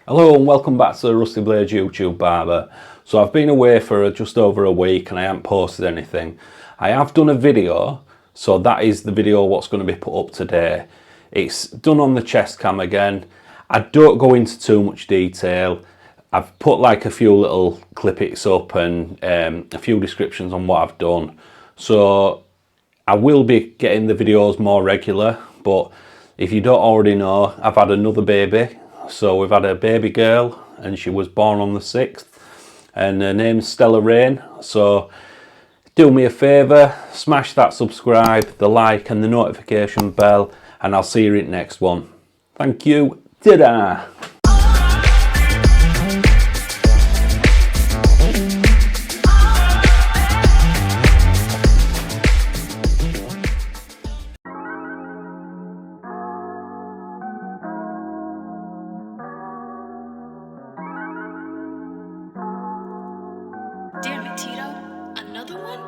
Hello and welcome back to the Rusty Blades YouTube Barber. So I've been away for just over a week and I haven't posted anything. I have done a video, so that is the video what's going to be put up today. It's done on the chest cam again. I don't go into too much detail. I've put like a few little clippets up and a few descriptions on what I've done. So I will be getting the videos more regular, but if you don't already know, I've had another baby. So we've had a baby girl and she was born on the 6th and her name's Stella Rain. So do me a favour, smash that subscribe, the like and the notification bell, and I'll see you in the next one. Thank you. Ta-da! Damn it, Tito. Another one?